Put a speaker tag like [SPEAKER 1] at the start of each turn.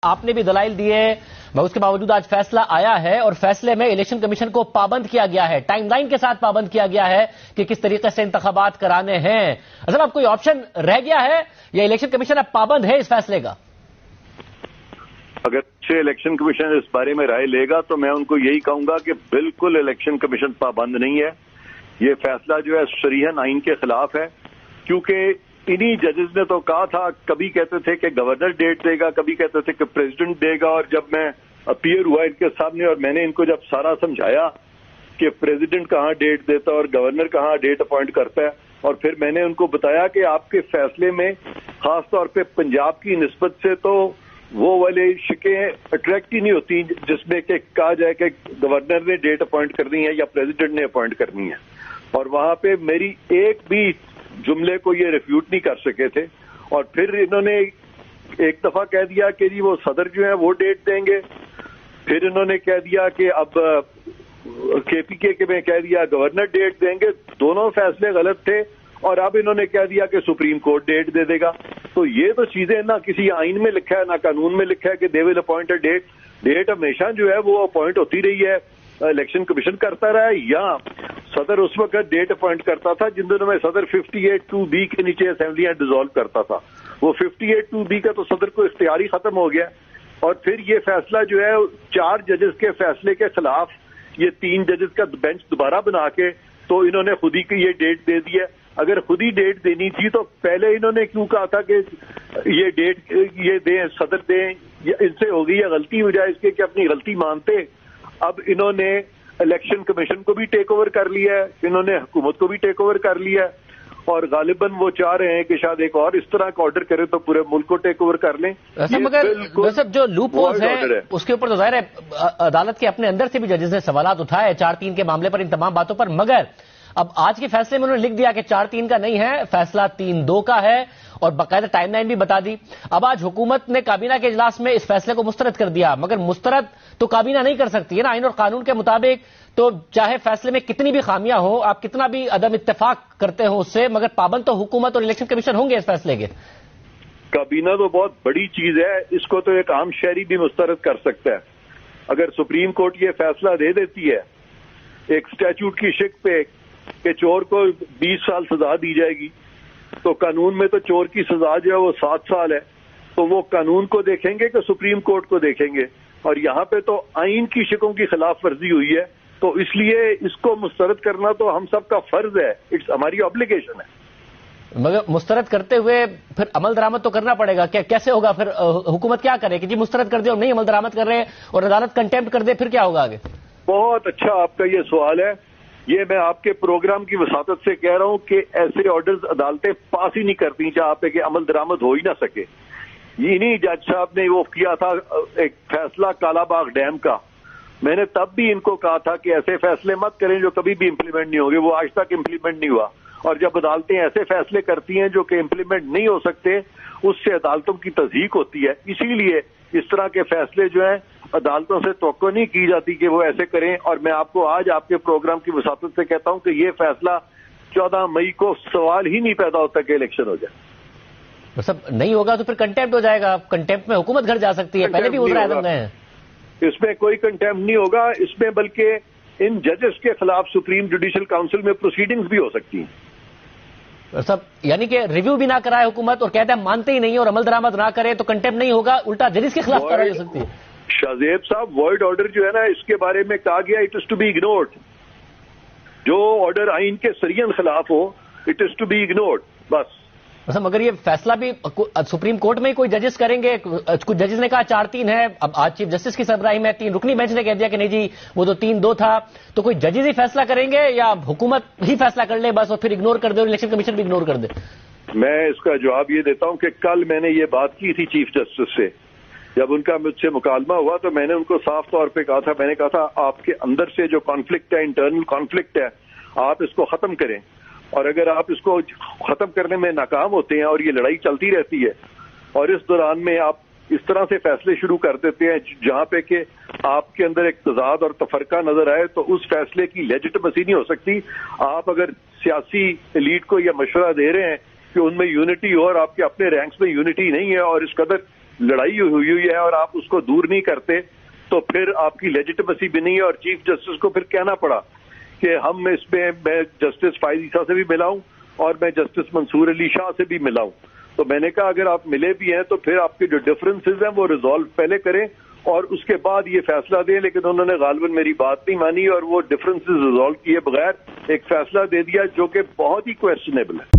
[SPEAKER 1] آپ نے بھی دلائل دیے مگر اس کے باوجود آج فیصلہ آیا ہے اور فیصلے میں الیکشن کمیشن کو پابند کیا گیا ہے، ٹائم لائن کے ساتھ پابند کیا گیا ہے کہ کس طریقے سے انتخابات کرانے ہیں۔ اصل اب کوئی آپشن رہ گیا ہے یا الیکشن کمیشن اب پابند ہے اس فیصلے کا؟
[SPEAKER 2] اگر الیکشن کمیشن اس بارے میں رائے لے گا تو میں ان کو یہی کہوں گا کہ بالکل الیکشن کمیشن پابند نہیں ہے۔ یہ فیصلہ جو ہے صریحاً آئین کے خلاف ہے، کیونکہ انہی ججز نے تو کہا تھا، کبھی کہتے تھے کہ گورنر ڈیٹ دے گا، کبھی کہتے تھے کہ پریزیڈنٹ دے گا، اور جب میں اپیئر ہوا ان کے سامنے اور میں نے ان کو جب سارا سمجھایا کہ پریزیڈنٹ کہاں ڈیٹ دیتا ہے اور گورنر کہاں ڈیٹ اپوائنٹ کرتا ہے، اور پھر میں نے ان کو بتایا کہ آپ کے فیصلے میں خاص طور پہ پنجاب کی نسبت سے تو وہ والے شکیں اٹریکٹ ہی نہیں ہوتی جس میں کہ کہا جائے کہ گورنر نے ڈیٹ اپوائنٹ کرنی ہے یا پریزیڈنٹ نے اپوائنٹ کرنی ہے، اور وہاں پہ میری ایک بھی جملے کو یہ ریفیوٹ نہیں کر سکے تھے۔ اور پھر انہوں نے ایک دفعہ کہہ دیا کہ جی وہ صدر جو ہیں وہ ڈیٹ دیں گے، پھر انہوں نے کہہ دیا کہ اب کے پی کے میں کہہ دیا گورنر ڈیٹ دیں گے، دونوں فیصلے غلط تھے، اور اب انہوں نے کہہ دیا کہ سپریم کورٹ ڈیٹ دے دے گا۔ تو یہ تو چیزیں نہ کسی آئین میں لکھا ہے نہ قانون میں لکھا ہے کہ دے ول اپوائنٹ اے ڈیٹ۔ ڈیٹ ہمیشہ جو ہے وہ اپوائنٹ ہوتی رہی ہے، الیکشن کمیشن کرتا رہا ہے یا صدر اس وقت ڈیٹ اپوائنٹ کرتا تھا جن دنوں میں صدر 58(2)(b) کے نیچے اسمبلیاں ڈیزالو کرتا تھا۔ وہ 58(2)(b) کا تو صدر کو اختیاری ختم ہو گیا، اور پھر یہ فیصلہ جو ہے 4 ججز کے فیصلے کے خلاف یہ 3 ججز کا بینچ دوبارہ بنا کے تو انہوں نے خود ہی کی یہ ڈیٹ دے دی ہے۔ اگر خود ہی ڈیٹ دینی تھی تو پہلے انہوں نے کیوں کہا تھا کہ یہ ڈیٹ یہ دیں، صدر دیں، ان سے ہو گئی ہے غلطی، بجائے اس کے کہ اپنی غلطی مانتے۔ اب انہوں نے الیکشن کمیشن کو بھی ٹیک اوور کر لیا ہے، انہوں نے حکومت کو بھی ٹیک اوور کر لیا ہے، اور غالباً وہ چاہ رہے ہیں کہ شاید ایک اور اس طرح کا آرڈر کرے تو پورے ملک کو ٹیک اوور کر لیں۔
[SPEAKER 1] مگر جو لوپ ہولز ہیں اس کے اوپر تو ظاہر ہے عدالت کے اپنے اندر سے بھی ججز نے سوالات اٹھائے 4-3 کے معاملے پر، ان تمام باتوں پر، مگر اب آج کے فیصلے میں انہوں نے لکھ دیا کہ 4-3 کا نہیں ہے، فیصلہ 3-2 کا ہے، اور باقاعدہ ٹائم لائن بھی بتا دی۔ اب آج حکومت نے کابینہ کے اجلاس میں اس فیصلے کو مسترد کر دیا، مگر مسترد تو کابینہ نہیں کر سکتی ہے نا، آئین اور قانون کے مطابق تو چاہے فیصلے میں کتنی بھی خامیاں ہوں، آپ کتنا بھی عدم اتفاق کرتے ہو اس سے، مگر پابند تو حکومت اور الیکشن کمیشن ہوں گے اس فیصلے کے۔
[SPEAKER 2] کابینہ تو بہت بڑی چیز ہے، اس کو تو ایک عام شہری بھی مسترد کر سکتا ہے۔ اگر سپریم کورٹ یہ فیصلہ دے دیتی ہے ایک اسٹیچوٹ کی شک پہ کہ چور کو 20 سال سزا دی جائے گی، تو قانون میں تو چور کی سزا جو ہے وہ 7 سال ہے، تو وہ قانون کو دیکھیں گے کہ سپریم کورٹ کو دیکھیں گے، اور یہاں پہ تو آئین کی شکوں کی خلاف ورزی ہوئی ہے، تو اس لیے اس کو مسترد کرنا تو ہم سب کا فرض ہے، ہماری آبلیگیشن ہے۔
[SPEAKER 1] مگر مسترد کرتے ہوئے پھر عمل درآمد تو کرنا پڑے گا، کیسے ہوگا پھر؟ حکومت کیا کرے کہ جی مسترد کر دے اور نہیں عمل درآمد کر رہے اور عدالت کنٹیمپٹ کر دے، پھر کیا ہوگا آگے؟
[SPEAKER 2] بہت اچھا آپ کا یہ سوال ہے، یہ میں آپ کے پروگرام کی وساطت سے کہہ رہا ہوں کہ ایسے آرڈرز عدالتیں پاس ہی نہیں کرتی جہاں پہ کہ عمل درآمد ہو ہی نہ سکے۔ یہ نہیں جج صاحب نے وہ کیا تھا ایک فیصلہ کالا باغ ڈیم کا، میں نے تب بھی ان کو کہا تھا کہ ایسے فیصلے مت کریں جو کبھی بھی امپلیمنٹ نہیں ہوں گے، وہ آج تک امپلیمنٹ نہیں ہوا، اور جب عدالتیں ایسے فیصلے کرتی ہیں جو کہ امپلیمنٹ نہیں ہو سکتے اس سے عدالتوں کی تضحیق ہوتی ہے۔ اسی لیے اس طرح کے فیصلے جو ہیں عدالتوں سے توقع نہیں کی جاتی کہ وہ ایسے کریں، اور میں آپ کو آج آپ کے پروگرام کی وساطت سے کہتا ہوں کہ یہ فیصلہ 14 مئی کو سوال ہی نہیں پیدا ہوتا کہ الیکشن ہو جائے۔
[SPEAKER 1] سب نہیں ہوگا تو پھر کنٹیمپٹ ہو جائے گا، کنٹیمپٹ میں حکومت گھر جا سکتی ہے، پہلے بھی وزیر اعظم گئے ہیں۔
[SPEAKER 2] اس میں کوئی کنٹیمپٹ نہیں ہوگا، اس میں بلکہ ان ججز کے خلاف سپریم جوڈیشل کاؤنسل میں پروسیڈنگز بھی ہو سکتی ہیں۔
[SPEAKER 1] سب یعنی کہ ریویو بھی نہ کرائے حکومت اور کہتے ہیں مانتے ہی نہیں اور عمل درآمد نہ کرے تو کنٹیمپٹ نہیں ہوگا، الٹا ججز کے خلاف کارروائی ہو سکتی ہے۔
[SPEAKER 2] شاہزیب صاحب وائڈ آرڈر جو ہے نا اس کے بارے میں کہا گیا it is to be ignored, جو آرڈر آئین کے سریعاً خلاف ہو it is to be ignored بس۔
[SPEAKER 1] مگر یہ فیصلہ بھی سپریم کورٹ میں ہی کوئی ججز کریں گے، کچھ ججز نے کہا 4-3 ہے، اب آج چیف جسٹس کی سربراہی میں 3 رکنی بینچ نے کہہ دیا کہ نہیں جی وہ تو 3-2 تھا، تو کوئی ججز ہی فیصلہ کریں گے یا حکومت ہی فیصلہ کر لے بس اور پھر اگنور کر دے اور الیکشن کمیشن بھی اگنور کر دے؟
[SPEAKER 2] میں اس کا جواب یہ دیتا ہوں کہ کل میں نے یہ بات کی تھی چیف جسٹس سے، جب ان کا مجھ سے مکالمہ ہوا تو میں نے ان کو صاف طور پہ کہا تھا، میں نے کہا تھا آپ کے اندر سے جو کانفلکٹ ہے، انٹرنل کانفلکٹ ہے، آپ اس کو ختم کریں، اور اگر آپ اس کو ختم کرنے میں ناکام ہوتے ہیں اور یہ لڑائی چلتی رہتی ہے اور اس دوران میں آپ اس طرح سے فیصلے شروع کر دیتے ہیں جہاں پہ کہ آپ کے اندر ایک تضاد اور تفرقہ نظر آئے تو اس فیصلے کی لیجٹمیسی نہیں ہو سکتی۔ آپ اگر سیاسی ایلیٹ کو یہ مشورہ دے رہے ہیں کہ ان میں یونٹی ہو اور آپ کے اپنے رینکس میں یونٹی نہیں ہے اور اس قدر لڑائی ہوئی ہے اور آپ اس کو دور نہیں کرتے تو پھر آپ کی لیجٹمیسی بھی نہیں ہے. اور چیف جسٹس کو پھر کہنا پڑا کہ ہم اس میں میں جسٹس فائز عیسیٰ سے بھی ملا ہوں اور میں جسٹس منصور علی شاہ سے بھی ملا ہوں. تو میں نے کہا اگر آپ ملے بھی ہیں تو پھر آپ کے جو ڈفرنسز ہیں وہ ریزالو پہلے کریں اور اس کے بعد یہ فیصلہ دیں. لیکن انہوں نے غالباً میری بات نہیں مانی اور وہ ڈفرنسز ریزالو کیے بغیر ایک فیصلہ دے دیا جو کہ بہت ہی کویسچنیبل ہے.